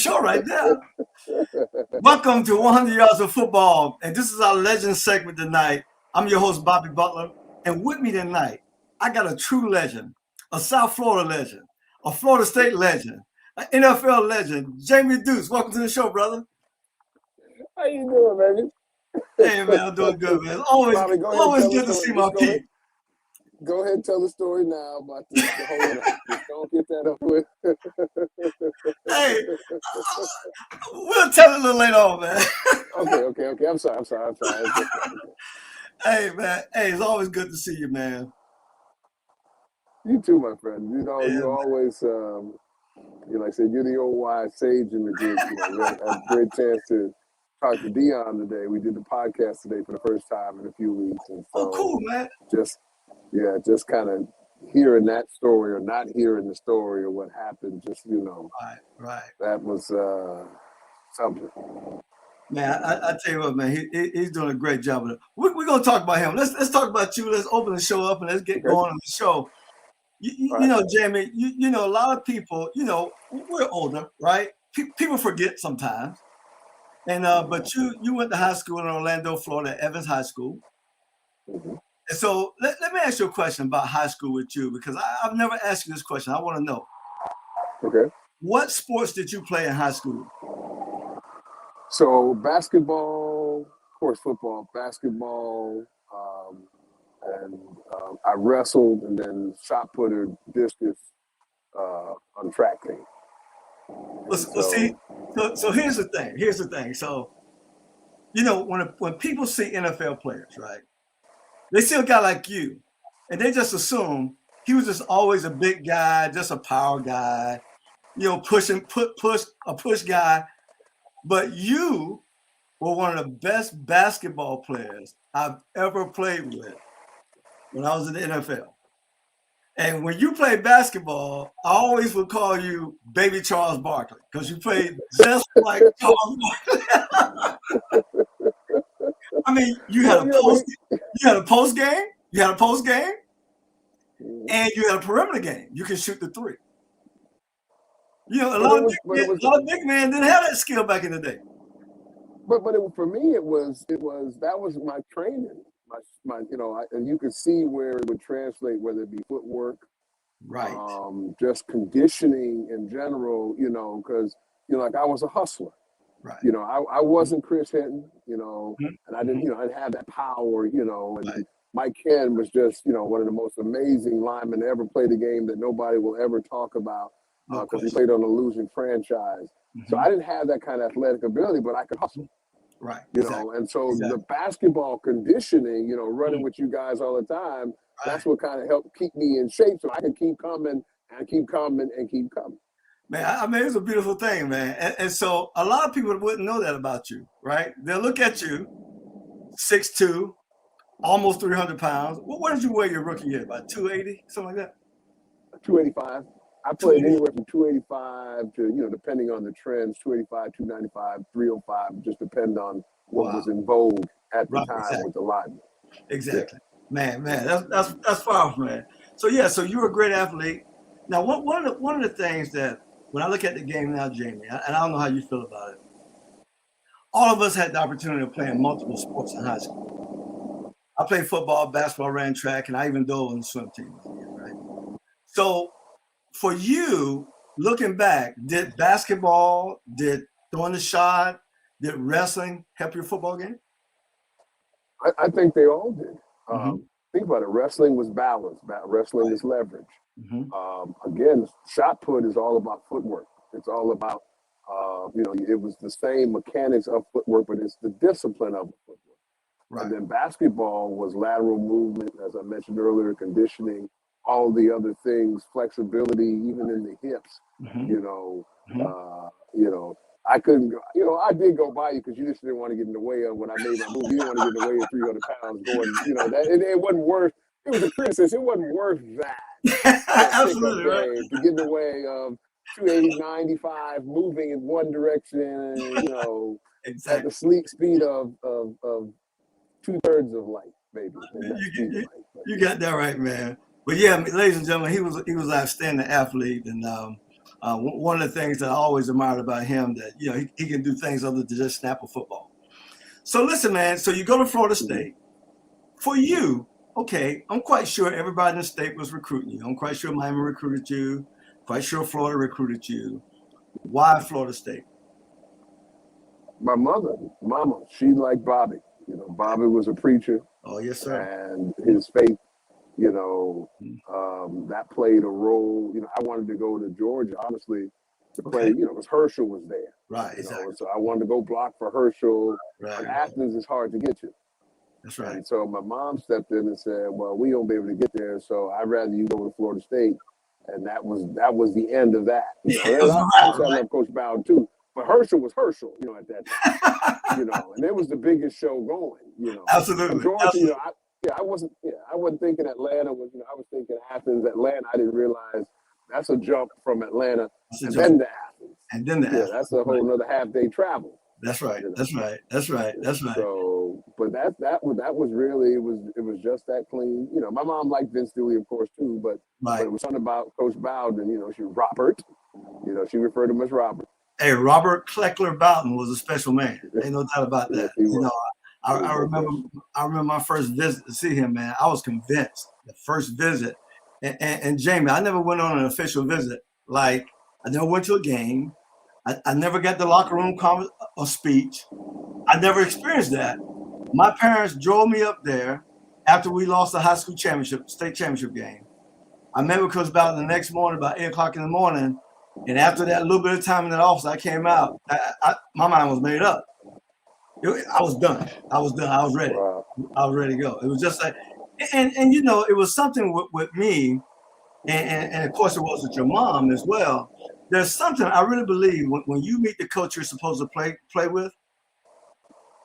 show right there. Welcome to 100 Yards of Football, and this is our legend segment tonight. I'm your host, Bobby Butler, and with me tonight, I got a true legend, a South Florida legend, a Florida State legend, an NFL legend, Jamie Deuce. Welcome to the show, brother. How you doing, baby? Hey, man, I'm doing good, man. Always, Bobby, go ahead and always tell the good to story. see my people. Go ahead and tell the story now about this. Just don't get that up with. Hey, we'll tell it a little later on, man. Okay. I'm sorry. Hey, man. Hey, it's always good to see you, man. You too, my friend. You know, Yeah, you always, like I said, you're the old wise sage in the group. You know, we had a great chance to talk to Dion today. We did the podcast today for the first time in a few weeks, and so cool, man. just kind of hearing that story or not hearing the story or what happened, just Right. That was something. Man, I tell you what, man, he's doing a great job with it. We're gonna talk about him. Let's talk about you. Let's open the show up and let's get going on the show. You know, Jamie, you know, a lot of people, you know, we're older, right? People forget sometimes. And but you went to high school in Orlando, Florida, Evans High School. Mm-hmm. And so let me ask you a question about high school with you, because I've never asked you this question. I want to know. Okay. What sports did you play in high school? So basketball, of course, football, basketball, and I wrestled and then shot putter, discus on track team. So here's the thing. So, you know, when people see NFL players, right, they see a guy like you, and they just assume he was just always a big guy, just a power guy, you know, push guy. But you were one of the best basketball players I've ever played with when I was in the NFL. And when you played basketball, I always would call you Baby Charles Barkley because you played just like Charles Barkley. I mean, you had a post game, and you had a perimeter game. You can shoot the three. You know, a lot of big men didn't have that skill back in the day. But for me, it was that was my training. My and you could see where it would translate, whether it be footwork, right, just conditioning in general, because like I was a hustler, right, I wasn't Chris Hinton, and I didn't have that power, and right. Mike Ken was just one of the most amazing linemen to ever play the game that nobody will ever talk about because he played on a losing franchise. So I didn't have that kind of athletic ability, but I could hustle. Right. And so the basketball conditioning, running with you guys all the time, that's what kind of helped keep me in shape so I can keep coming and keep coming and keep coming. Man, I mean, it's a beautiful thing, man. And so a lot of people wouldn't know that about you, right? They'll look at you, 6'2", almost 300 pounds. What did you weigh your rookie year? About 280, something like that? 285. I played anywhere from 285 to, depending on the trends, 285, 295, 305, just depend on what was in vogue at the time with the linemen. Exactly. Yeah. Man, that's powerful, man. So so you're a great athlete. Now, one of the things that when I look at the game now, Jamie, and I don't know how you feel about it, all of us had the opportunity of playing multiple sports in high school. I played football, basketball, ran track, and I even dove on the swim team, right? So for you, looking back, did basketball, did throwing the shot, did wrestling help your football game? I think they all did. Think about it. Wrestling was balance. Wrestling is leverage. Again, shot put is all about footwork. It's all about, it was the same mechanics of footwork, but it's the discipline of footwork. Right. And then basketball was lateral movement, as I mentioned earlier, conditioning, all the other things, flexibility, even in the hips. I couldn't go, I did go by you because you just didn't want to get in the way of when I made my move. You didn't want to get in the way of 300 pounds going, that it wasn't worth, it was a criticism. It wasn't worth that. Absolutely, right. To get in the way of 280, 95, moving in one direction, exactly. at the sleep speed of 2/3 of light, maybe. You got that right, man. But yeah, ladies and gentlemen, he was an outstanding athlete, and One of the things that I always admired about him that, you know, he can do things other than just snap a football. So listen, man, so you go to Florida State. For you, okay, I'm quite sure everybody in the state was recruiting you. I'm quite sure Miami recruited you. Quite sure Florida recruited you. Why Florida State? My mama, she liked Bobby. You know, Bobby was a preacher. Oh, yes, sir. And his faith, you know, that played a role. You know, I wanted to go to Georgia, honestly, to play, you know, because Herschel was there. Right, exactly. So I wanted to go block for Herschel. Right. But Athens is hard to get to. That's right. And so my mom stepped in and said, well, we won't be able to get there, so I'd rather you go to Florida State. And that was the end of that. You know, I love Coach Bowden too. But Herschel was Herschel, you know, at that time. You know, and it was the biggest show going, you know. Absolutely. Georgia, you know, I wasn't thinking Atlanta was, you know, I was thinking Athens. Atlanta, I didn't realize that's a jump from Atlanta and then to Athens. And then to Athens. That's a whole another half-day travel. That's right. You know? That's right. That's right. That's right. So, but that was really, it was just that clean. You know, my mom liked Vince Dooley, of course, too, but it was something about Coach Bowden. You know, Robert. You know, she referred to him as Robert. Hey, Robert Kleckler Bowden was a special man. Ain't no doubt about that. You know, I remember my first visit to see him, man. I was convinced the first visit. And Jamie, I never went on an official visit. Like, I never went to a game. I never got the locker room or speech. I never experienced that. My parents drove me up there after we lost the high school state championship game. I met with Coach Bowden the next morning about 8 o'clock in the morning. And after that little bit of time in that office, I came out. My mind was made up. I was done. I was ready. Wow. I was ready to go. It was just like, and you know, it was something with me, and of course it was with your mom as well. There's something I really believe when you meet the coach you're supposed to play with,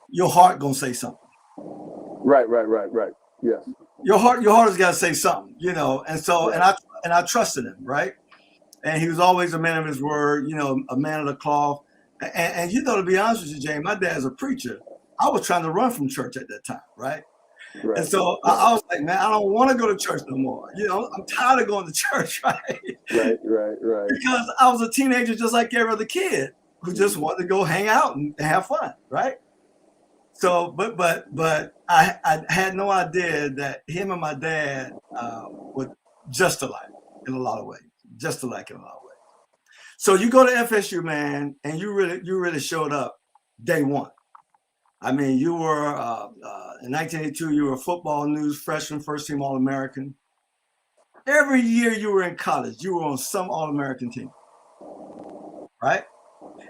your heart gonna say something. Right. Yes. Your heart has got to say something, you know. And so, and I trusted him, right? And he was always a man of his word, you know, a man of the cloth. And you know, to be honest with you, James, my dad's a preacher. I was trying to run from church at that time, right? And so I was like, man, I don't want to go to church no more. You know, I'm tired of going to church, right? Right. Because I was a teenager just like every other kid who just wanted to go hang out and have fun, right? So, but I had no idea that him and my dad were just alike in a lot of ways. Just alike in a lot of ways. So you go to FSU, man, and you really showed up day one. I mean, you were in 1982. You were a Football News freshman, first team All-American. Every year you were in college, you were on some All-American team, right?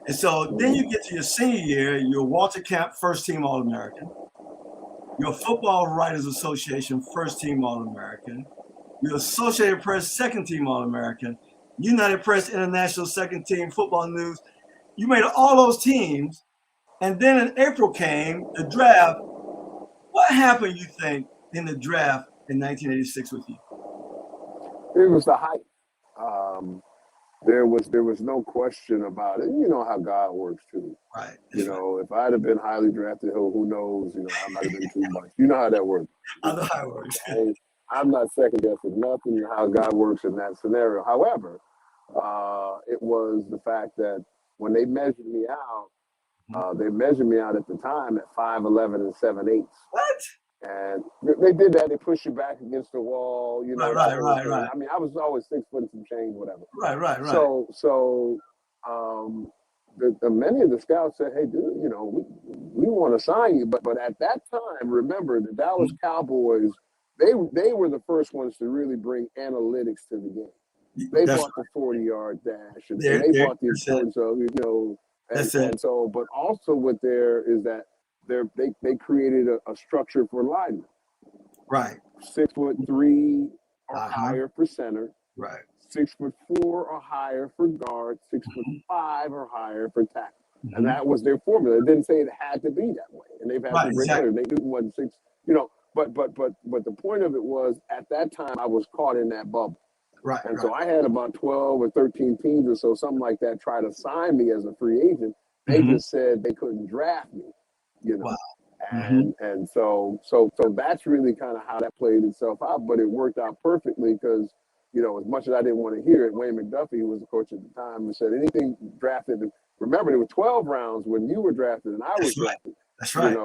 And so then you get to your senior year, you're Walter Camp first team All-American. You're Football Writers Association first team All-American. You're Associated Press second team All-American. United Press International second team Football News. You made all those teams. And then in April came the draft. What happened, you think, in the draft in 1986 with you? It was the hype. There was no question about it. You know how God works too. Right. You know, if I'd have been highly drafted, who knows? You know, I might have been too much. You know how that works. I know how it works. I'm not second guessing nothing. You know how God works in that scenario. However, it was the fact that when they measured me out, they measured me out at the time at 5'11" and 7/8. What? And they did that. They pushed you back against the wall. You know. Right. I mean, I was always 6 foot and some change, whatever. Right. So, many of the scouts said, "Hey, dude, you know, we want to sign you." But at that time, remember the Dallas Cowboys. They were the first ones to really bring analytics to the game. They bought the 40-yard dash, and they bought the importance of, you know. And so, but also what there is that they created a structure for linemen. Right. 6'3" or higher for center. Right. 6'4" or higher for guard. 6'5" or higher for tackle. And that was their formula. It didn't say it had to be that way. And they've had to bring it. They didn't want 6. You know. But the point of it was at that time I was caught in that bubble. Right. And so I had about 12 or 13 teams or so, something like that, try to sign me as a free agent. They just said they couldn't draft me, you know. Wow. And so that's really kind of how that played itself out. But it worked out perfectly because as much as I didn't want to hear it, Wayne McDuffie, who was the coach at the time, and said anything drafted. Remember, there were 12 rounds when you were drafted and I was drafted. That's right.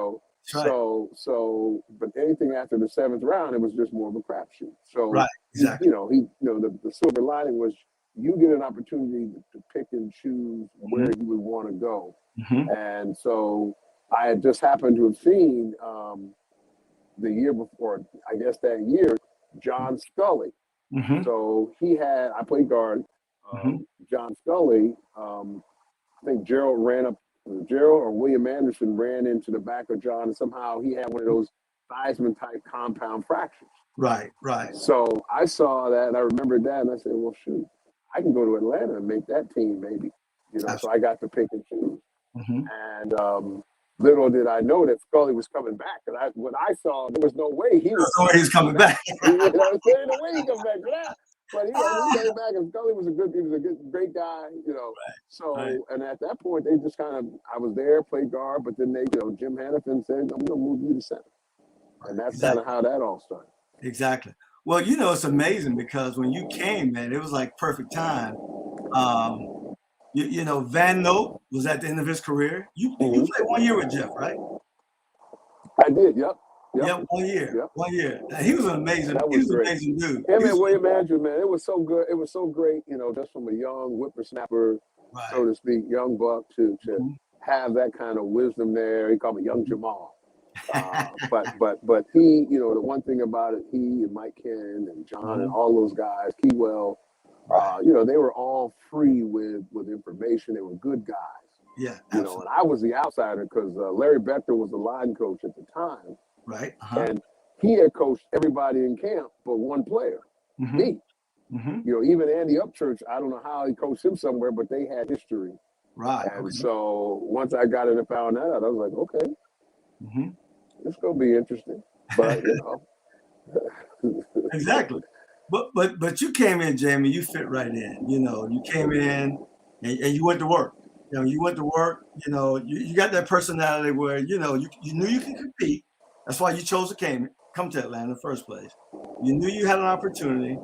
But anything after the 7th round, it was just more of a crapshoot. So, right, exactly. The silver lining was you get an opportunity to pick and choose where you would want to go. And so I had just happened to have seen the year before, I guess that year, John Scully. So I played guard. John Scully, I think Gerald or William Anderson ran into the back of John, and somehow he had one of those Theismann type compound fractures. Right. So I saw that, and I remembered that, and I said, well, shoot, I can go to Atlanta and make that team, maybe. So I got to pick and choose. And little did I know that Scully was coming back. And when I saw, there was no way he was coming back. There's no way he coming back. But he came back, and Scully was a great guy, So, and at that point, they just I was there, played guard, but then Jim Hannafin said, I'm going to move you to center. And that's kind of how that all started. Exactly. Well, it's amazing because when you came, man, it was like perfect time. Van Note was at the end of his career. You played 1 year with Jeff, right? I did, yep. Yeah, 1 year. Yep. 1 year. He was an amazing dude. Him and William Andrew, man, it was so good. It was so great, just from a young whippersnapper, so to speak, young buck to have that kind of wisdom there. He called me Young Jamal. But he, the one thing about it, he and Mike Ken and John and all those guys, Keywell, they were all free with information. They were good guys. Yeah, and I was the outsider because Larry Becker was the line coach at the time. Right. And he had coached everybody in camp but one player, me. Even Andy Upchurch, I don't know how he coached him somewhere, but they had history. Right. And so once I got in and found that out, I was like, okay, it's going to be interesting. But, Exactly. But you came in, Jamie, you fit right in. You came in and you went to work. You went to work, you got that personality where, you knew you could compete. That's why you chose to come to Atlanta in the first place. You knew you had an opportunity,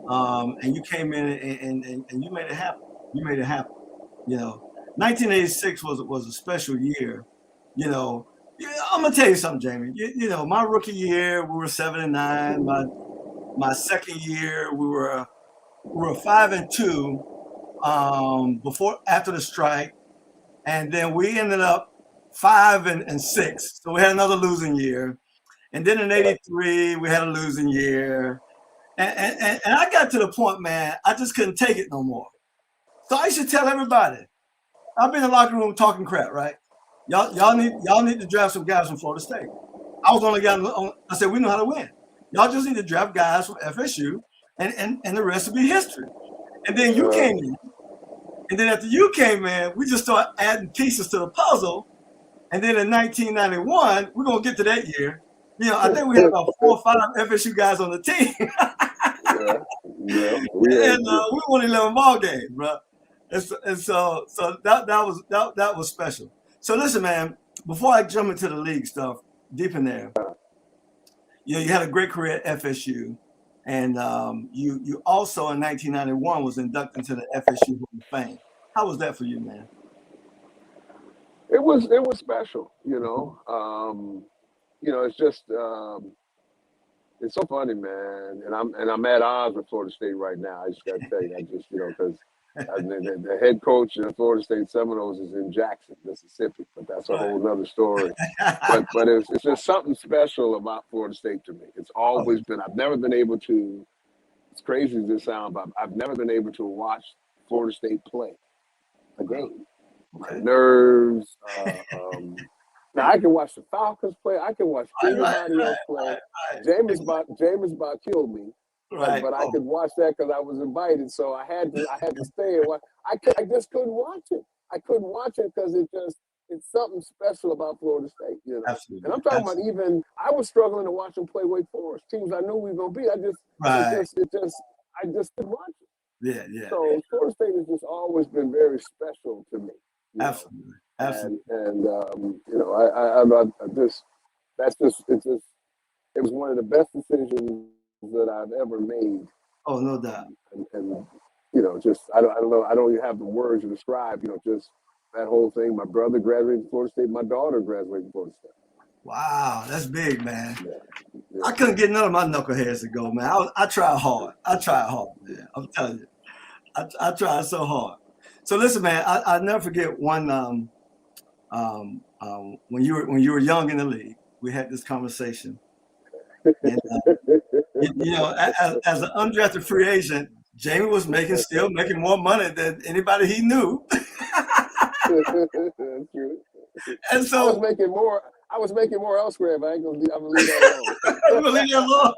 and you came in and you made it happen. 1986 was a special year. I'm gonna tell you something, Jamie. My rookie year we were 7-9. My second year we were 5-2 after the strike, and then we ended up 5-6. So we had another losing year. And then in 83, we had a losing year. And I got to the point, man, I just couldn't take it no more. So I should tell everybody, I've been in the locker room talking crap, right? Y'all need to draft some guys from Florida State. I was the only guy I said, we know how to win. Y'all just need to draft guys from FSU and the rest will be history. And then you came in. And then after you came in, we just started adding pieces to the puzzle. And then in 1991, we're going to get to that year. I think we had about 4 or 5 FSU guys on the team. We won 11 ball games, bro. And so that was special. So listen, man, before I jump into the league stuff, deep in there, you had a great career at FSU. And you also in 1991 was inducted into the FSU Hall of Fame. How was that for you, man? It was special, it's just it's so funny, man. And I'm at odds with Florida State right now. I just got to tell you, because the head coach of Florida State Seminoles is in Jackson, Mississippi, but that's a whole nother story. but it's just something special about Florida State to me. It's always been. I've never been able to. It's crazy as this sounds, but I've never been able to watch Florida State play a game. My nerves. Now I can watch the Falcons play. I can watch anybody else play. James about killed me, but I could watch that because I was invited. So I had to stay and watch. I just couldn't watch it. I couldn't watch it because it's something special about Florida State, Absolutely. And I'm talking about even I was struggling to watch them play Wake Forest, teams I knew we were gonna beat. I just couldn't watch it. Yeah. So Florida State has just always been very special to me. Absolutely. And it was one of the best decisions that I've ever made Oh, no doubt. And just I don't know. I don't even have the words to describe. Just that whole thing. My brother graduated from Florida State. My daughter graduated from Florida State. Wow, that's big, man. Yeah. I couldn't get none of my knuckleheads to go, man. I tried hard. Man. I'm telling you, I tried so hard. So listen, man, I never forget one. When you were young in the league, we had this conversation, and as an undrafted free agent, Jamie was still making more money than anybody he knew. True. And so I was making more elsewhere, but I'm gonna leave that alone. leave that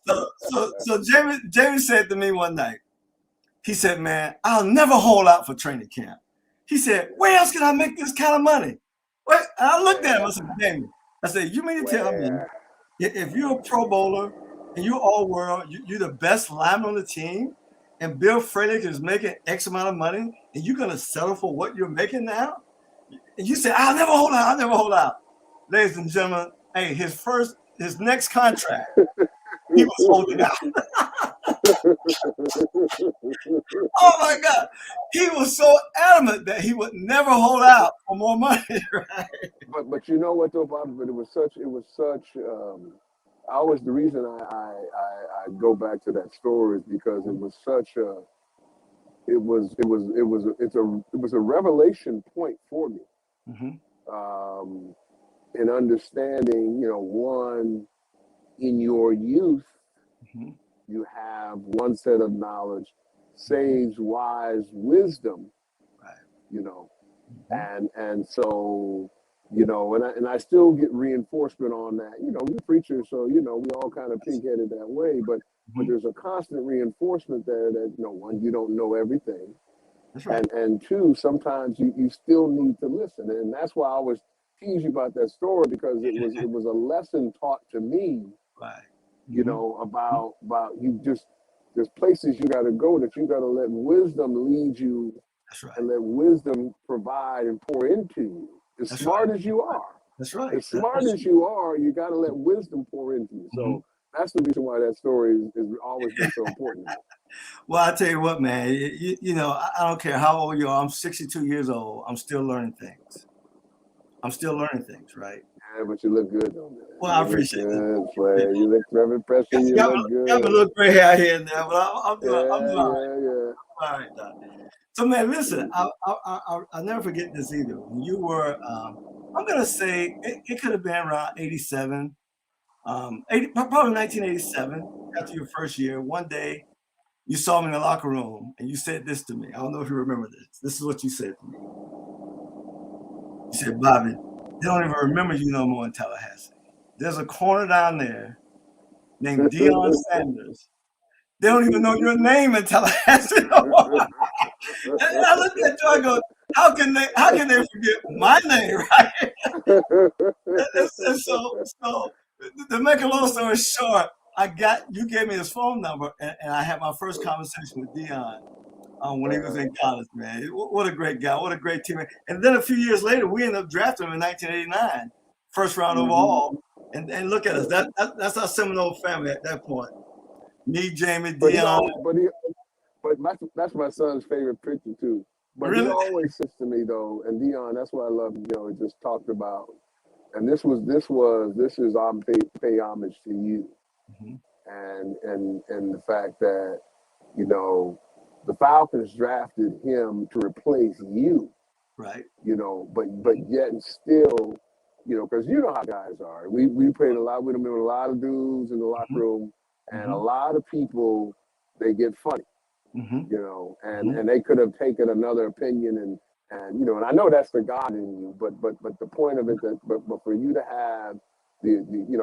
alone. So Jamie said to me one night, he said, "Man, I'll never hold out for training camp." He said, "Where else can I make this kind of money?" What? And I looked at him. I said, "Jamie," I said, "You mean to tell me if you're a Pro Bowler and you're all world, you're the best lineman on the team, and Bill Frelick is making X amount of money, and you're gonna settle for what you're making now?" And you said, "I'll never hold out. I'll never hold out." Ladies and gentlemen, hey, his next contract, he was holding out. Oh my God. He was so adamant that he would never hold out for more money, right? But you know what though, Bobby? But it was such. The reason I go back to that story is because it was such a. It was a revelation point for me. Mm-hmm. In understanding, one, in your youth, Mm-hmm. you have one set of knowledge, sage, wise wisdom, Right. Mm-hmm. and so, and I still get reinforcement on that. We're preachers, so we all kind of pig-headed that way, but there's a constant reinforcement there that one, you don't know everything. That's right. And two, sometimes you still need to listen. And that's why I always tease you about that story, because it was a lesson taught to me, Right. About there's places you gotta go that you gotta let wisdom lead you. That's right. And let wisdom provide and pour into you. As That's smart right. as you are. That's right. As smart as you are, you gotta let wisdom pour into you. So that's the reason why that story is always been so important. Well, I tell you what, man, I don't care how old you are. I'm 62 years old. I'm still learning things. Right? Yeah, but you look good though, man. Well, I appreciate it. You look very impressive. You look good. Got a little gray hair here and there, but I'm doing all right. Yeah. All right, Doc. So, man, listen, I'll never forget this either. When you were, I'm gonna say it could have been around 87, 80, probably 1987. After your first year, one day you saw me in the locker room and you said this to me. I don't know if you remember this. This is what you said to me. You said, "Bobby, they don't even remember you no more in Tallahassee. There's a corner down there named Deion Sanders. They don't even know your name in Tallahassee no more." And I looked at you, I go, how can they forget my name, right? And so to make a long story short, you gave me his phone number, and I had my first conversation with Deion when he was in college, man. What a great guy, what a great teammate. And then a few years later, we ended up drafting him in 1989, first round overall. And look at us, that's our Seminole family at that point. Me, Jamie, Deion. But that's my son's favorite picture too. But Really? He always says to me though, and Deion, that's what I love. He just talked about, and this is I'm pay homage to you, and the fact that the Falcons drafted him to replace you, right? But yet and still, because you know how guys are. We played a lot with him. There were a lot of dudes in the locker room, and a lot of people, they get funny. And they could have taken another opinion and and I know that's the God in you, but the point of it but for you to have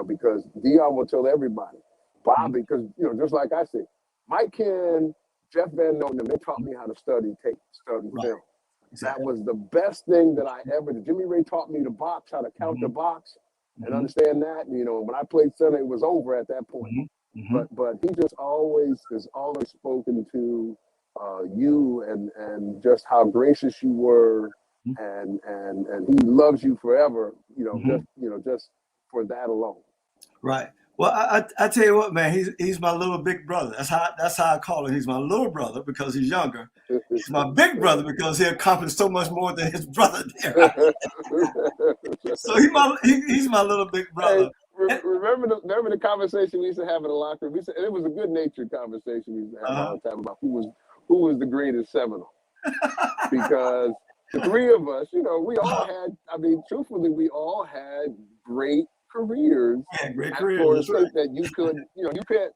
because Dion will tell everybody, Bobby, because just like I said, Mike Ken, Jeff Van Noten, they taught me how to study tape, study film. Exactly. That was the best thing that I ever did. Jimmy Ray taught me to box, how to count the box and understand that. When I played center, it was over at that point. But he just always spoken to you and just how gracious you were, and he loves you forever. Just for that alone. Right. Well, I tell you what, man, he's my little big brother. That's how I call him. He's my little brother because he's younger. He's my big brother because he accomplished so much more than his brother did. So he's my little big Hey, brother. remember the conversation we used to have in the locker room? And it was a good natured conversation we used to have all the time about who was the greatest Seminole. Because the three of us, we all had. I mean, truthfully, we all had great careers. Yeah, great And career. for the That's sake right. that you can't,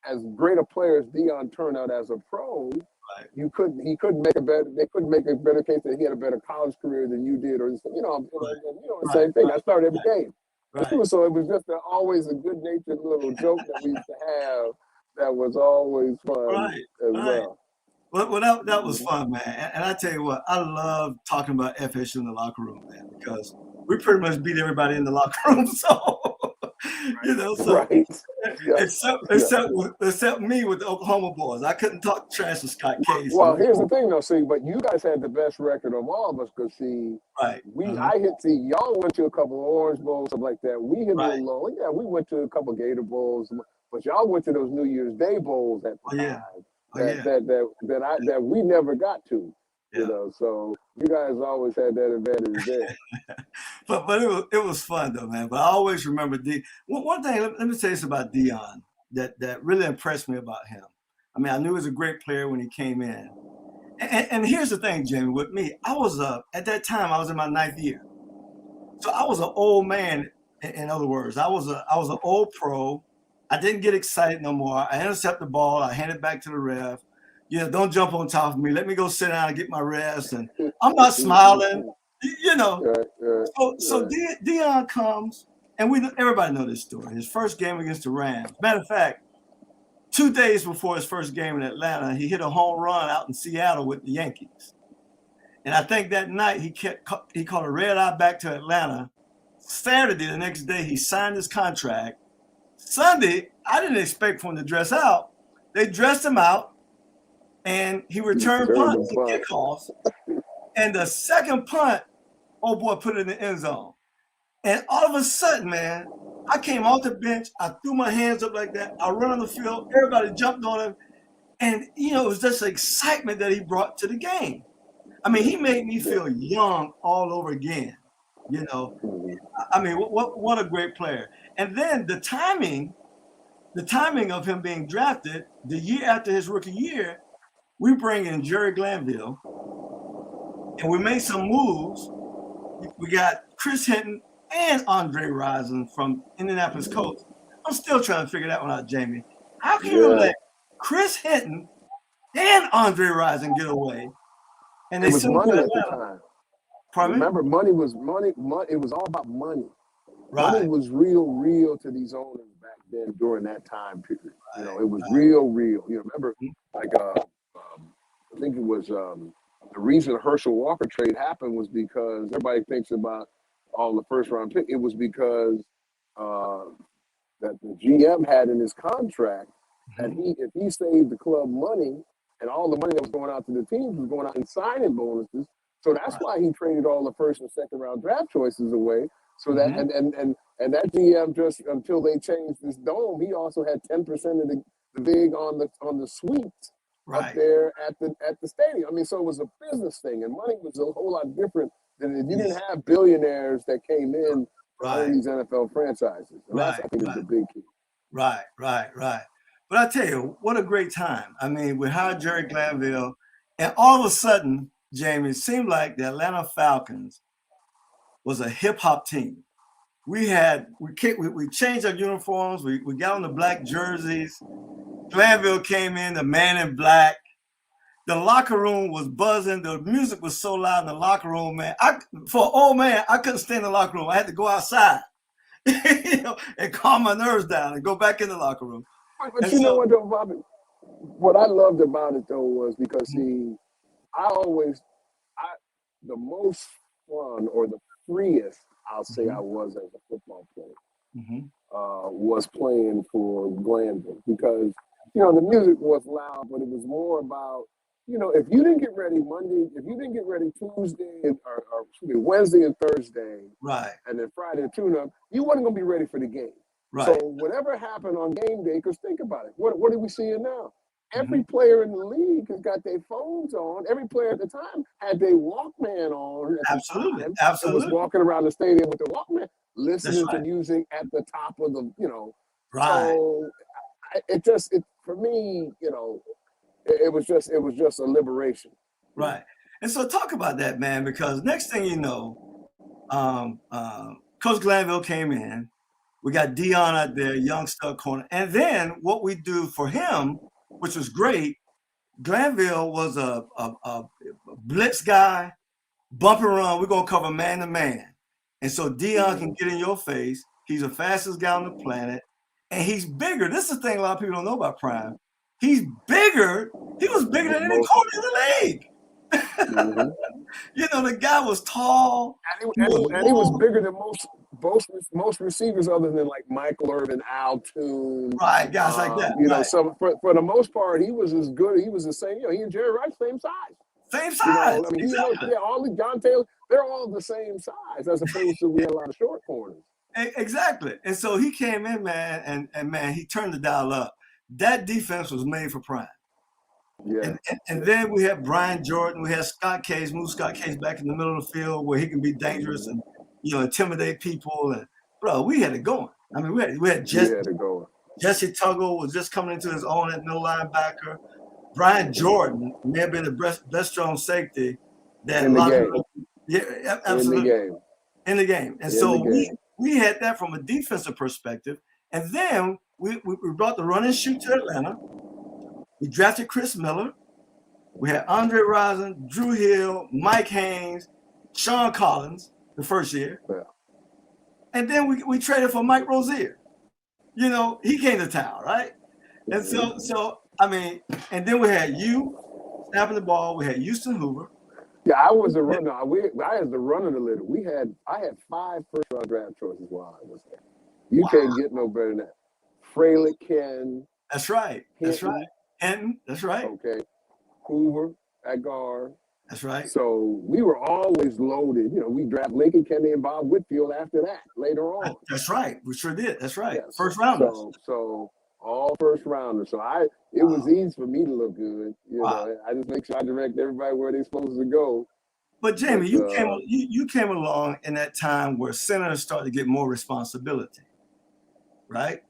as great a player as Dion turned out as a pro, Right. he couldn't make a better. They couldn't make a better case that he had a better college career than you did, or the same thing. I started every game. Right. So it was just always a good natured little joke that we used to have that was always fun Right. as Right. well. Well, that was fun, man. And I tell you what, I love talking about FSU in the locker room, man, because we pretty much beat everybody in the locker room. So, Right. Yeah. except me with the Oklahoma boys. I couldn't talk trash to Scott Case. Well, here's the thing, though. See, but you guys had the best record of all of us because Right. y'all went to a couple of Orange Bowls, stuff like that. We hit a Right. little low. Yeah, we went to a couple of Gator Bowls, but y'all went to those New Year's Day Bowls at the time. That we never got to. So you guys always had that advantage there. but it was fun though, man. But I always remember one thing. Let me tell you something about Dion that really impressed me about him. I mean, I knew he was a great player when he came in. And here's the thing, Jamie. With me, I was at that time I was in my 9th year, so I was an old man. In other words, I was an old pro. I didn't get excited no more. I intercept the ball. I hand it back to the ref. Don't jump on top of me. Let me go sit down and get my rest. And I'm not smiling. So Dion comes, and everybody know this story. His first game against the Rams. Matter of fact, 2 days before his first game in Atlanta, he hit a home run out in Seattle with the Yankees. And I think that night he caught a red eye back to Atlanta. Saturday, the next day, he signed his contract. Sunday, I didn't expect for him to dress out. They dressed him out, and he returned punts and kickoffs. And the second punt, oh boy, put it in the end zone. And all of a sudden, man, I came off the bench. I threw my hands up like that. I run on the field. Everybody jumped on him. And, it was just the excitement that he brought to the game. I mean, he made me feel young all over again. I mean, what a great player. And then the timing of him being drafted, the year after his rookie year, we bring in Jerry Glanville, and we made some moves. We got Chris Hinton and Andre Rison from Indianapolis Colts. I'm still trying to figure that one out, Jamie. How can you let Chris Hinton and Andre Rison get away? And it was money at the time. Remember, money was money. It was all about money. Right. Money was real to these owners back then during that time period. It was real. Remember, like I think it was the reason the Herschel Walker trade happened was because everybody thinks about all the first round pick. It was because that the GM had in his contract that if he saved the club money and all the money that was going out to the teams was going out in signing bonuses. So that's why he traded all the first and second round draft choices away. So that and that GM just until they changed this dome, he also had 10% of the vig on the suite up there at the stadium. I mean, so it was a business thing, and money was a whole lot different than you didn't have billionaires that came in on these NFL franchises. And that's, I think, is the big key. Right. But I tell you, what a great time. I mean, we hired Jerry Glanville, and all of a sudden, Jamie, it seemed like the Atlanta Falcons was a hip hop team. We changed our uniforms. We got on the black jerseys. Glanville came in, the man in black. The locker room was buzzing. The music was so loud in the locker room, man. For an old man, I couldn't stay in the locker room. I had to go outside, and calm my nerves down and go back in the locker room. But you know what, though, Bobby? What I loved about it, though, was because, the most fun or the freest I'll say I was as a football player was playing for Glanville because, the music was loud, but it was more about, if you didn't get ready Monday, if you didn't get ready Tuesday or Wednesday and Thursday, and then Friday and tune-up, you wasn't going to be ready for the game. Right. So whatever happened on game day, because think about it, what are we seeing now? Every player in the league has got their phones on. Every player at the time had their Walkman on at the time and was walking around the stadium with the Walkman, listening to music at the top of the, Right. So for me, it was just a liberation. Right. And so talk about that, man, because next thing you know, Coach Glanville came in. We got Dion out there, young stud corner. And then what we do for him, which was great, Glanville was a blitz guy, bump and run. We're going to cover man to man. And so Dion can get in your face. He's the fastest guy on the planet. And he's bigger. This is the thing a lot of people don't know about Prime. He's bigger. He was bigger than any corner in the league. The guy was tall. And he was bigger than most receivers other than like Michael Irvin, Al Toon. Right, guys like that. So for the most part, he was as good. He was the same. He and Jerry Rice, same size. Same size. Exactly. All the John Taylor, they're all the same size, as opposed to we had a lot of short corners. Exactly. And so he came in, man, and man, he turned the dial up. That defense was made for Prime. Yeah. And then we had Brian Jordan. We had Scott Case, move Scott Case back in the middle of the field where he can be dangerous and intimidate people. And bro, we had it going. I mean, we had Jesse Tuggle was just coming into his own at no linebacker. Brian Jordan may have been the best strong safety that in the game. Yeah, absolutely. In the game. And so we had that from a defensive perspective. And then we brought the run and shoot to Atlanta. We drafted Chris Miller. We had Andre Rison, Drew Hill, Mike Haynes, Sean Collins the first year. Yeah. And then we traded for Mike Rozier. He came to town, right? And so I mean, and then we had you snapping the ball. We had Houston Hoover. Yeah, I was a runner. I was the runner of the litter. I had 5 first-round draft choices while I was there. You can't get no better than that. Fralick, Ken. That's right. That's right. Hinton. That's right. Okay. Hoover, Agar. That's right. So we were always loaded. We drafted Lincoln Kennedy and Bob Whitfield after that later on. That's right. We sure did. That's right. Yeah, first rounders. So all first rounders. So it was easy for me to look good. I just make sure I direct everybody where they're supposed to go. But Jamie, you came along in that time where centers started to get more responsibility, right?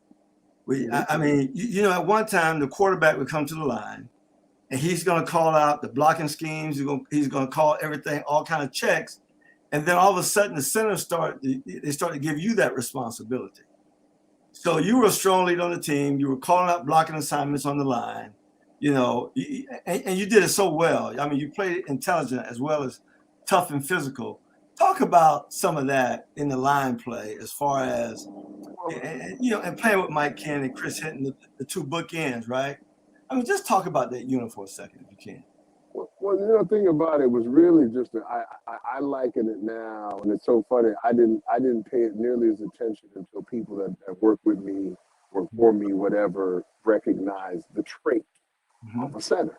I mean, at one time the quarterback would come to the line, and he's going to call out the blocking schemes. He's going to call everything, all kind of checks, and then all of a sudden the centers start to give you that responsibility. So you were a strong lead on the team. You were calling out blocking assignments on the line, and you did it so well. I mean, you played intelligent as well as tough and physical. Talk about some of that in the line play as far as, and playing with Mike Ken and Chris Hinton, the 2 bookends, right? I mean, just talk about that unit for a second, if you can. Well, the thing about it was really just I liken it now, and it's so funny. I didn't pay it nearly as attention until people that work with me, work for me, whatever, recognize the trait of a center.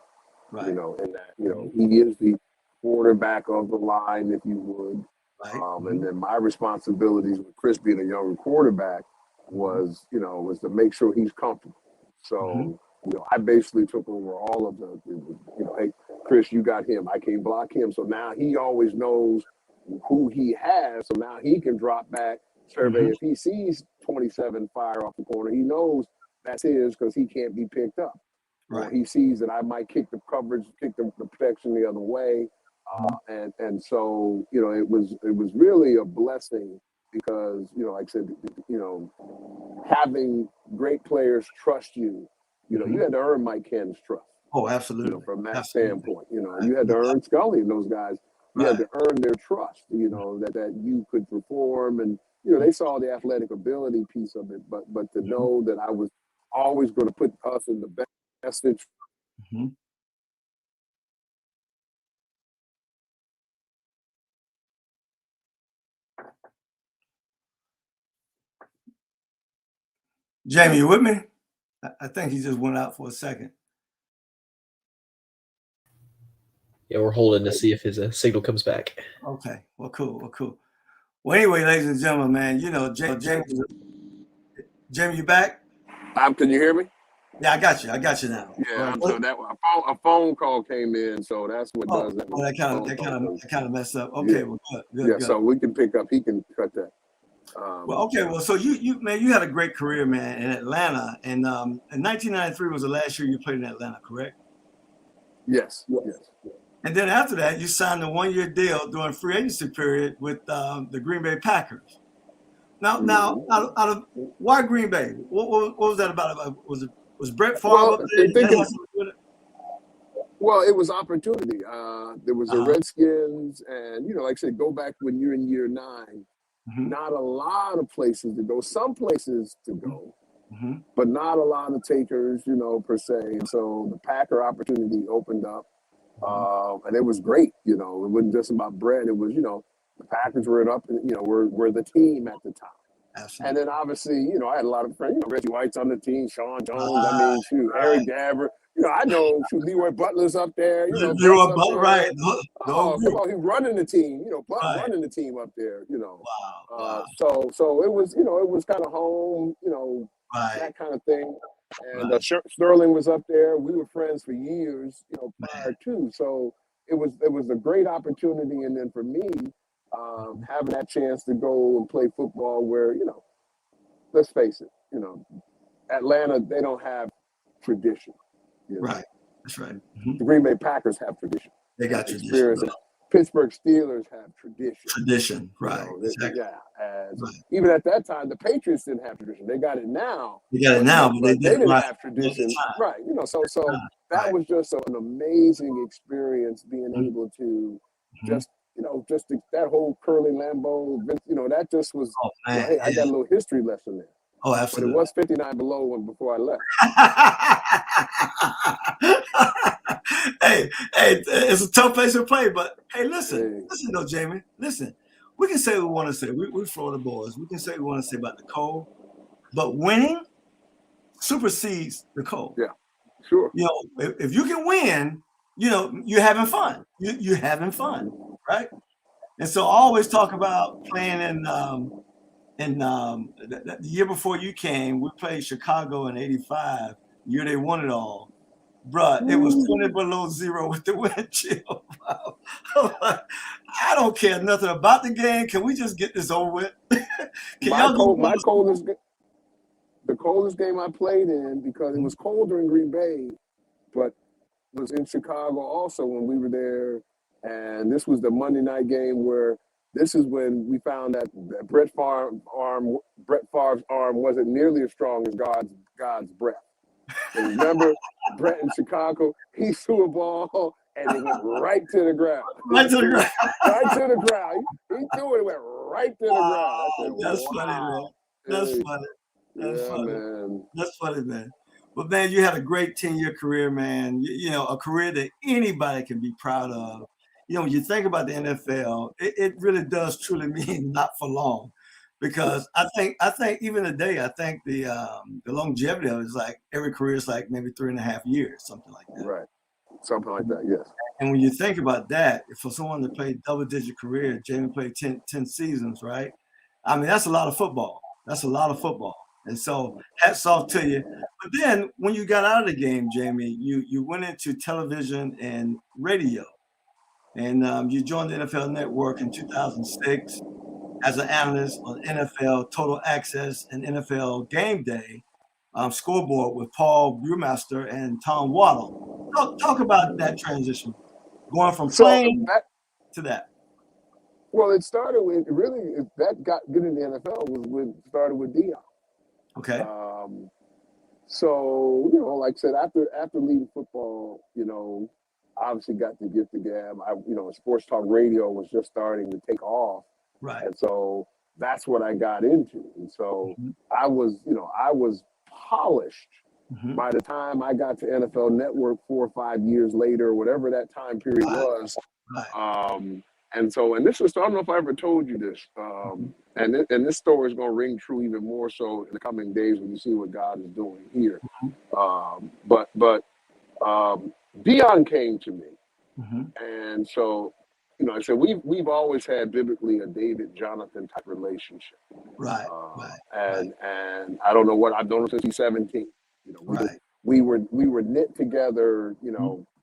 Right. And that he is the quarterback of the line, if you would. Right. And then my responsibilities with Chris being a younger quarterback was to make sure he's comfortable. So. I basically took over all of the hey, Chris, you got him. I can't block him. So now he always knows who he has. So now he can drop back, survey. If he sees 27 fire off the corner, he knows that's his because he can't be picked up. Right. He sees that I might kick the coverage, kick the protection the other way. And so, it was really a blessing because, like I said, having great players trust you. You had to earn Mike Cannon's trust. Oh, absolutely. From that standpoint, you had to earn Scully and those guys. You had to earn their trust, that you could perform. And, they saw the athletic ability piece of it, but to know that I was always going to put us in the best interest. Jamie, you with me? I think he just went out for a second. Yeah, we're holding to see if his signal comes back. Okay. Well, cool. Well, anyway, ladies and gentlemen, man, Jamie Jamie, you back? Can you hear me? Yeah, I got you. I got you now. Yeah, so that a phone call came in, so that's what does that. Oh, that kind of messed up. Okay, Yeah. well, good. Yeah, so we can pick up. He can cut that. Well, okay. Well, so you man, you had a great career, man, in Atlanta, and in 1993 was the last year you played in Atlanta, correct? Yes. And then after that, you signed a 1-year deal during free agency period with the Green Bay Packers. Now, out of why Green Bay? What was that about? Was Brett Favre up there? Well, it was opportunity. There was the Redskins, and like I said, go back when you're in year 9. Not a lot of places to go. Some places to go, but not a lot of takers, per se. And so the Packer opportunity opened up, and it was great. It wasn't just about Brett. It was, the Packers were were the team at the time. Absolutely. And then obviously, I had a lot of friends. Reggie White's on the team, Sean Jones. Eric Dabber. I know Leroy Butler's up there. Leroy Butler, right? Oh, come on, he's running the team. Running the team up there. Wow. So it was, it was kind of home. That kind of thing. And Sterling was up there. We were friends for years. Prior to. So it was a great opportunity. And then for me, having that chance to go and play football, where let's face it, Atlanta, they don't have tradition. Right. That's right. The Green Bay Packers have tradition. They got tradition. Pittsburgh Steelers have tradition. Tradition, right. Exactly. Even at that time, the Patriots didn't have tradition. They got it now. They got it now, but they didn't have tradition. Right. So that was just an amazing experience, being able to just that whole Curly Lambeau, that just was, hey, I got a little history lesson there. Oh, absolutely. But it was 59 below before I left. Hey, it's a tough place to play, but hey, listen though, Jamie, listen. We can say what we want to say. We're Florida boys. We can say what we want to say about the cold, but winning supersedes the cold. Yeah, sure. If you can win, you're having fun. You're having fun, right? And so I always talk about playing in the year before you came. We played Chicago in '85. The year they won it all. Bruh, it was 20 below zero with the wind chill. I don't care nothing about the game. Can we just get this over with? The coldest game I played in, because it was colder in Green Bay, but was in Chicago also when we were there. And this was the Monday night game where this is when we found that Brett Favre's arm wasn't nearly as strong as God's breath. And remember, Brett in Chicago, he threw a ball and it went right to the ground. Right to the ground. Right to the ground. He threw it, it went right to the ground. Said, that's funny, man. That's funny. That's funny. Man. That's funny, man. But man, you had a great 10-year career, man. A career that anybody can be proud of. When you think about the NFL, it really does truly mean not for long. Because I think even today, I think the longevity of it is like every career is like maybe 3.5 years, something like that. Right. Something like that, yes. And when you think about that, for someone that played double-digit career, Jamie played 10 seasons, right? I mean, that's a lot of football. That's a lot of football. And so hats off to you. But then when you got out of the game, Jamie, you went into television and radio. And you joined the NFL Network in 2006 as an analyst on NFL Total Access and NFL Game Day scoreboard with Paul Brewmaster and Tom Waddle. Talk about that transition, going from playing to that. Well, it started with that got good in the NFL was started with Dion. Okay. So like I said, after leaving football, obviously got the gift of gab. Sports talk radio was just starting to take off. Right. And so that's what I got into. And so I was polished by the time I got to NFL Network 4 or 5 years later, whatever that time period was. Right. And this was, I don't know if I ever told you this, and this story is going to ring true even more so in the coming days when you see what God is doing here. But Dion came to me. And so I said we've always had biblically a David Jonathan type relationship. Right. And I don't know what I've known him since he's 17. Right. We were knit together,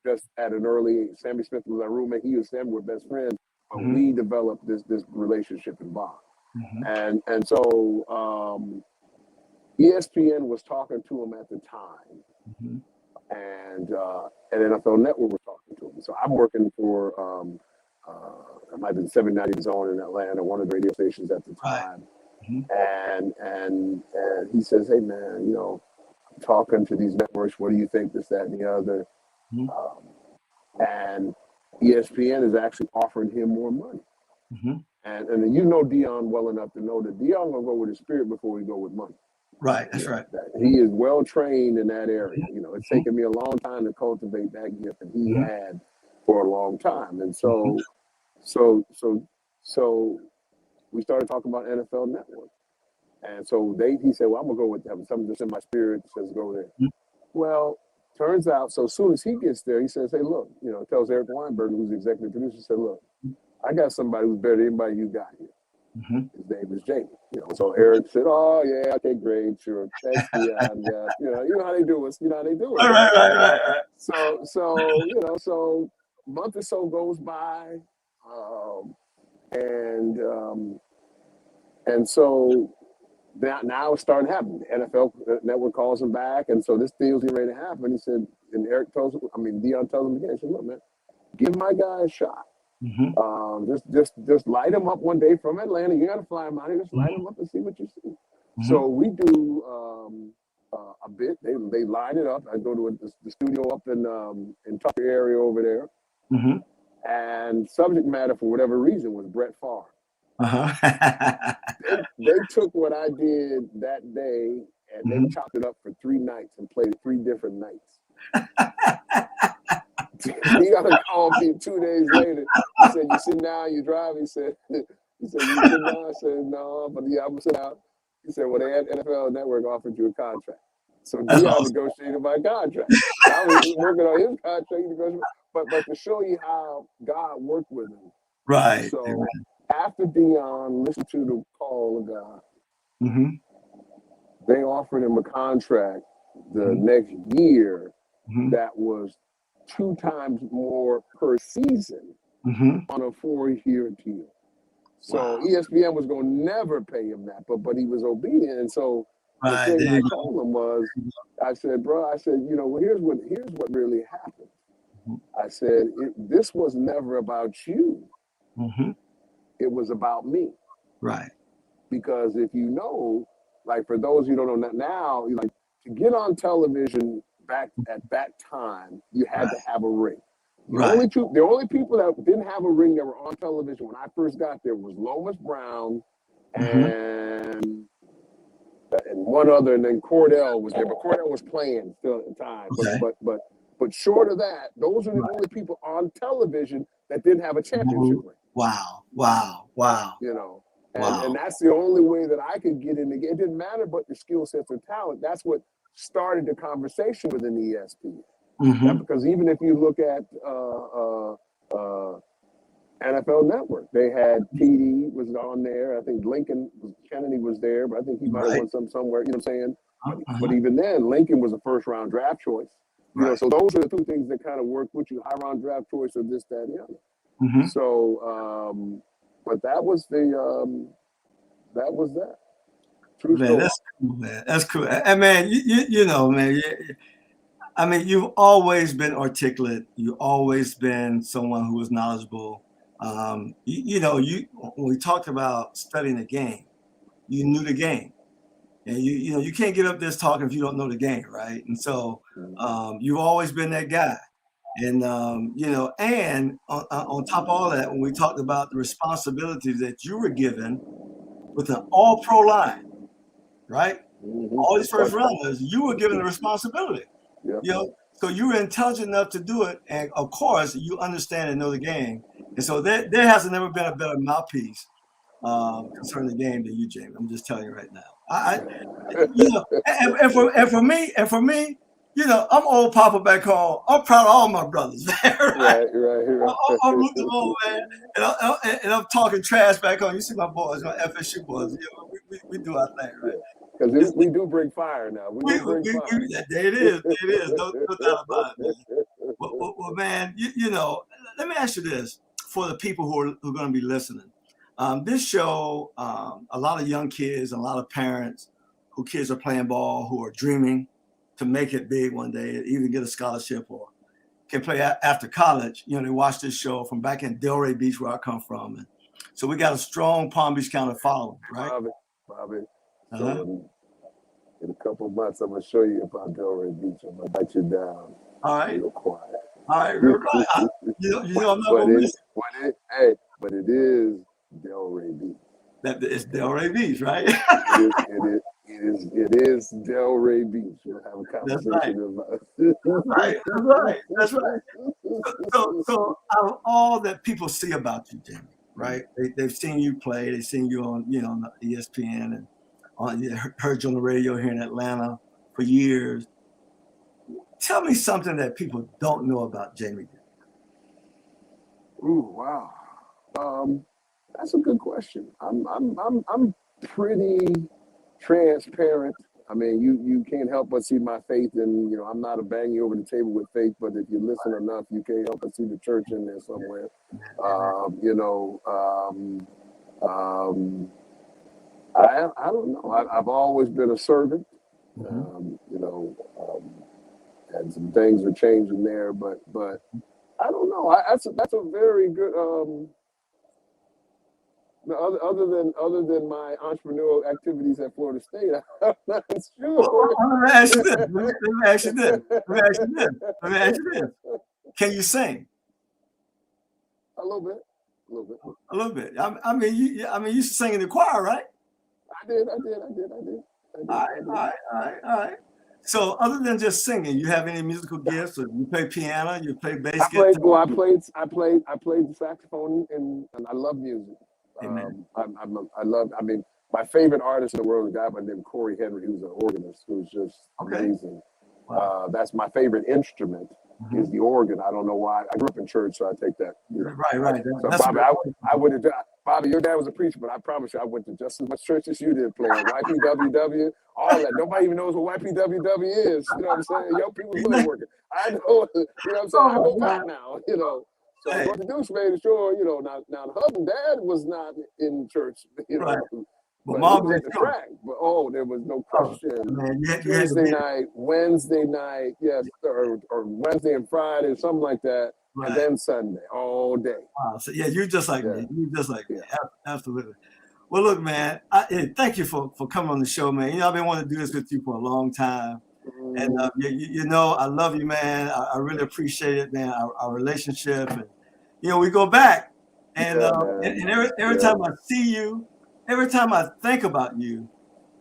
just at an early age. Sammy Smith was our roommate. He and Sammy were best friends, but we developed this relationship and bond. And so ESPN was talking to him at the time, and NFL Network was talking to him. So I'm working for it might have been 790 Zone in Atlanta, one of the radio stations at the time. And he says, "Hey man, talking to these networks, what do you think? This, that, and the other." And ESPN is actually offering him more money. And Deion well enough to know that Deion will go with his spirit before he go with money. Right, that's right. He is well trained in that area. It's taken me a long time to cultivate that gift that he had for a long time. And so we started talking about NFL Network. And so he said, "Well, I'm gonna go with them. Something that's in my spirit says go there." Well, turns out, so as soon as he gets there, he says, "Hey, look," tells Eric Weinberg, who's the executive producer, said, "Look, I got somebody who's better than anybody you got here. His name is Jamie." So Eric said, "Oh yeah, okay, great, sure, thanks, yeah, yeah." You know how they do it. Right. So a month or so goes by, and so now it's starting to happen. The NFL Network calls him back, and so this deal's getting ready to happen. He said, and Deion tells him again, he said, "Look, man, give my guy a shot. Just light him up one day from Atlanta. You got to fly him out here. Just light him up and see what you see." So we do a bit. They line it up. I go to the studio up in Tucker area over there, and subject matter for whatever reason was Brett Favre. They took what I did that day and they chopped it up for 3 nights and played 3 different nights. He got a call me 2 days later. He said, "You sit down, you drive." He said, "You sit down." I said, "No, but yeah, I'm gonna sit down." He said, "Well, the NFL Network offered you a contract." So Deion negotiated my contract. I was working on his contract, but to show you how God worked with him. Right. So after Deion listened to the call of God, they offered him a contract the next year that was 2 times more per season on a 4-year deal. So ESPN was going to never pay him that, but he was obedient. And so the thing I told him was, I said, "Bro, well, here's what really happened." I said, "This was never about you. It was about me." Right. Because if like for those who don't know now, like to get on television back at that time, you had to have a ring. The only people that didn't have a ring that were on television when I first got there was Lomas Brown and one other, and then Cordell was there, but Cordell was playing still at the time. But short of that, those are the only people on television that didn't have a championship ring. Wow. And that's the only way that I could get in the game. It didn't matter but your skill sets or talent. That's what started the conversation within ESPN. Because even if you look at NFL Network, they had TD was on there. I think Kennedy was there, but I think he might have won somewhere. You know what I'm saying? But even then, Lincoln was a first-round draft choice. So those are the 2 things that kind of work with you: high-round draft choice or this, that, and the other. So, but that was that. True story. Man, that's cool, man. That's cool. And man, you know, man. I mean, you've always been articulate. You've always been someone who was knowledgeable. When we talked about studying the game, you knew the game, and you can't get up this talking if you don't know the game, right? And so you've always been that guy. And and on top of all that, when we talked about the responsibilities that you were given with an all-pro line, right? All these first rounders, you were given the responsibility. So you were intelligent enough to do it, and of course, you understand and know the game. And so there hasn't never been a better mouthpiece concerning the game than you, Jamie. I'm just telling you right now. And for me, you know, I'm old Papa back home. I'm proud of all my brothers, man. Right? I'm rooting them on, man. And I'm talking trash back home. You see my boys, my FSU boys. You know, we do our thing, right? Because we do bring fire now. We do bring fire. There it is. There it is. No doubt about it, man. Well, man, you know, let me ask you this for the people who are going to be listening. This show, a lot of young kids and a lot of parents who kids are playing ball, who are dreaming to make it big one day, even get a scholarship or can play after college. You know, they watch this show from back in Delray Beach, where I come from. And so we got a strong Palm Beach County following, right? Bobby. So in a couple of months, I'm going to show you about Delray Beach. I'm going to write you down. All right. Real quiet. All right. Real quiet. You know, I'm not going to miss it. But it is Delray Beach. It's Delray Beach, right? It is Delray Beach. We'll have a conversation about it. That's right. So out of all that people see about you, Jamie, right? They've seen you play. They've seen you on, you know, on ESPN and heard you on the radio here in Atlanta for years. Tell me something that people don't know about Jamie. Ooh, wow. That's a good question. I'm pretty transparent. I mean, you can't help but see my faith, and you know, I'm not a bang you over the table with faith, but if you listen enough, you can't help but see the church in there somewhere. I don't know. I've always been a servant. And some things are changing there, but I don't know. That's a very good. Other than my entrepreneurial activities at Florida State, I'm not sure. Let me ask you this. Can you sing? A little bit. A little bit. I mean, you used to sing in the choir, right? I did. All right. So, other than just singing, you have any musical gifts? Or you play piano? You play bass guitar? I played the saxophone, and I love music. I mean, my favorite artist in the world is a guy by the name of Corey Henry, who's an organist, who's just amazing. Wow. That's my favorite instrument. Is the organ. I don't know why. I grew up in church, so I take that. You know. Right. So Bobby, I would have. Bobby, your dad was a preacher, but I promise you, I went to just as much church as you did, playing YPWW, all that. Nobody even knows what YPWW is. You know what I'm saying? Young people really working. I know. You know what I'm saying? I go back now. You know. So I went to Deuce made sure. You know. Now the husband dad was not in church. You know. Right. But mom was at the track. But there was no question. Wednesday night, yes, or Wednesday and Friday, something like that, and then Sunday, all day. Wow. So you're just like me. You're just like me. Absolutely. Well, look, man. Thank you for coming on the show, man. You know, I've been wanting to do this with you for a long time, and you know, I love you, man. I really appreciate it, man. Our relationship, and you know, we go back, and every time I see you. Every time I think about you,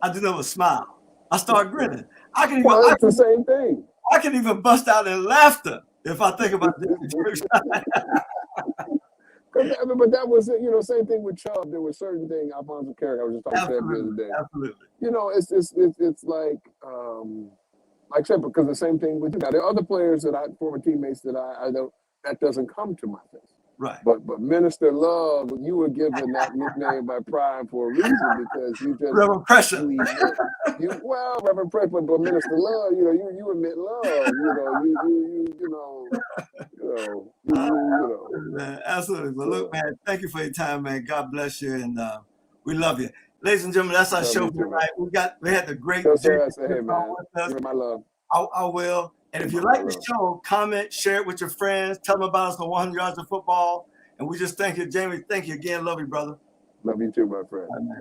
I do a smile. I start grinning. It's the same thing. I can even bust out in laughter if I think about this. But that was it. You know, same thing with Chubb. There were certain things. Alfonso Carrick, I was just talking to him the other day. Absolutely. You know, it's like I said, because the same thing with you. Now, there are other players former teammates that I don't. That doesn't come to my face. Right. But Minister Love, you were given that nickname by Prime for a reason, because you just Reverend Pressure. Reverend Pressure, but Minister Love, you know, you admit love, you know. Man, absolutely. But look, man, thank you for your time, man. God bless you, and we love you. Ladies and gentlemen, that's our show for tonight. We had the great. Hey, man, give my love. I will. And if you like the show, comment, share it with your friends. Tell them about us on 100 Yards of Football. And we just thank you, Jamie. Thank you again. Love you, brother. Love you too, my friend.